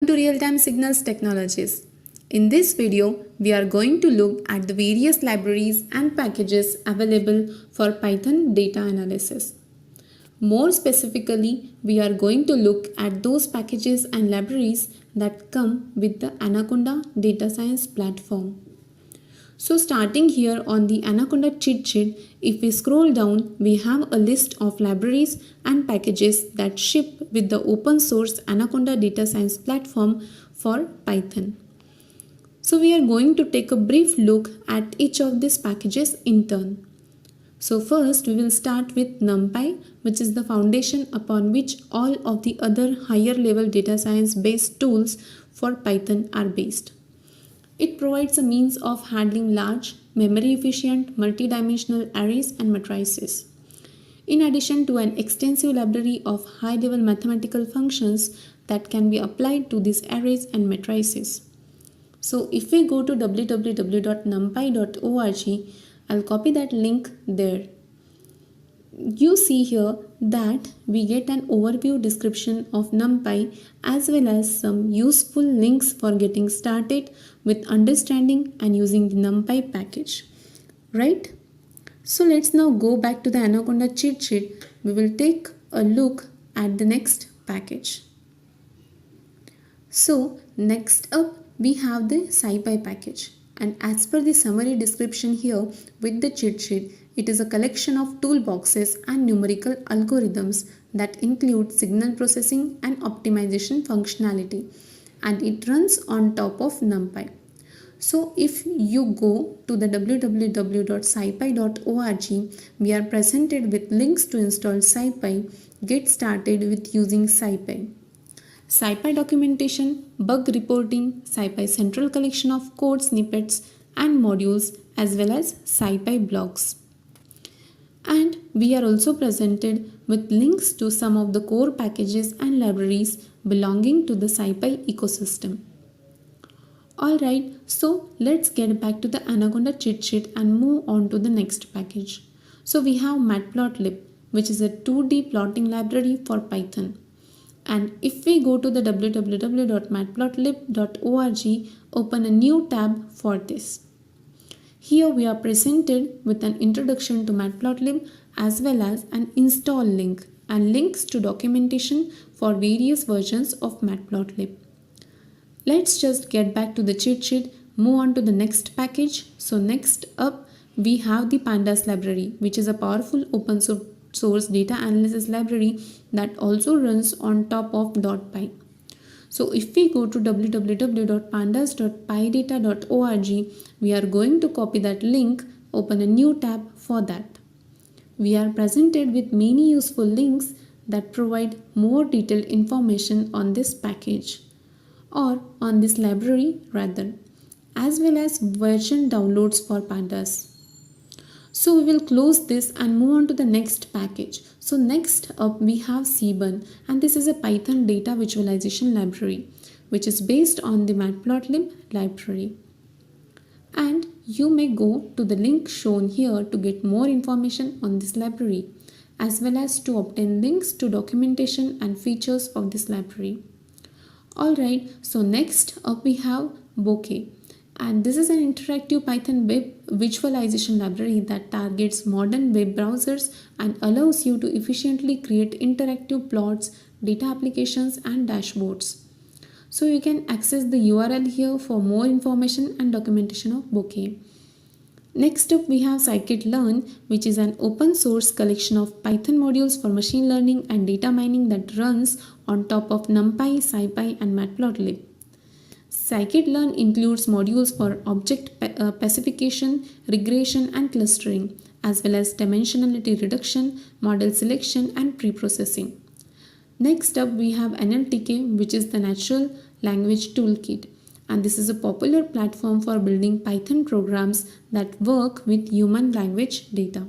To Real-Time Signals Technologies. In this video, we are going to look at the various libraries and packages available for Python data analysis. More specifically, we are going to look at those packages and libraries that come with the Anaconda data science platform. So starting here on the Anaconda cheat sheet, if we scroll down, we have a list of libraries and packages that ship with the open source Anaconda data science platform for Python. So we are going to take a brief look at each of these packages in turn. So first we will start with Numpy, which is the foundation upon which all of the other higher level data science based tools for Python are based. It provides a means of handling large, memory-efficient, multidimensional arrays and matrices. In addition to an extensive library of high-level mathematical functions that can be applied to these arrays and matrices. So if we go to www.numpy.org, I'll copy that link there. You see here that we get an overview description of Numpy as well as some useful links for getting started with understanding and using the Numpy package. Right? So let's now go back to the Anaconda cheat sheet. We will take a look at the next package. So next up we have the Syfy package. And as per the summary description here with the cheat sheet, it is a collection of toolboxes and numerical algorithms that include signal processing and optimization functionality, and it runs on top of Numpy. So if you go to the www.sypy.org, we are presented with links to install Syfy, get started with using Syfy. Syfy documentation, bug reporting, Syfy central collection of code snippets and modules, as well as Syfy blogs. And we are also presented with links to some of the core packages and libraries belonging to the Syfy ecosystem. Alright, so let's get back to the Anaconda cheat sheet and move on to the next package. So we have Matplotlib, which is a 2D plotting library for Python. And if we go to the www.matplotlib.org, open a new tab for this. Here we are presented with an introduction to Matplotlib as well as an install link and links to documentation for various versions of Matplotlib. Let's just get back to the cheat sheet, move on to the next package. So next up we have the Pandas Library, which is a powerful open source data analysis library that also runs on top of .py. So if we go to www.pandas.pydata.org, we are going to copy that link, open a new tab for that. We are presented with many useful links that provide more detailed information on this package, or on this library rather, as well as version downloads for Pandas. So we will close this and move on to the next package. So next up we have Seaborn, and this is a Python data visualization library which is based on the Matplotlib library. And you may go to the link shown here to get more information on this library, as well as to obtain links to documentation and features of this library. Alright, so next up we have Bouquet. And this is an interactive Python web visualization library that targets modern web browsers and allows you to efficiently create interactive plots, data applications and dashboards. So you can access the URL here for more information and documentation of Bouquet. Next up we have Scikit-Learn, which is an open source collection of Python modules for machine learning and data mining that runs on top of Numpy, Syfy and Matplotlib. Scikit-Learn includes modules for object specification, regression and clustering, as well as dimensionality reduction, model selection and preprocessing. Next up we have NLTK, which is the Natural Language Toolkit, and this is a popular platform for building Python programs that work with human language data.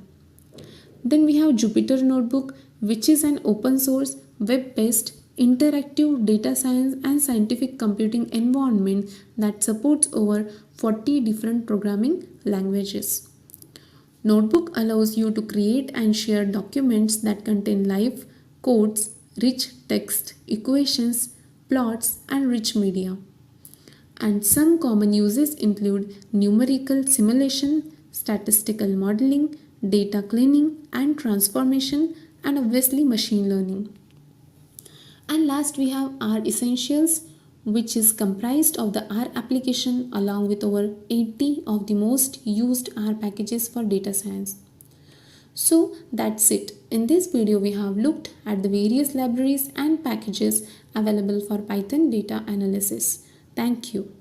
Then we have Jupyter Notebook, which is an open source, web-based, interactive data science and scientific computing environment that supports over 40 different programming languages. Notebook allows you to create and share documents that contain live codes, rich text, equations, plots, and rich media. And some common uses include numerical simulation, statistical modeling, data cleaning and transformation, and obviously machine learning. And last we have R Essentials, which is comprised of the R application along with over 80 of the most used R packages for data science. So that's it. In this video we have looked at the various libraries and packages available for Python data analysis. Thank you.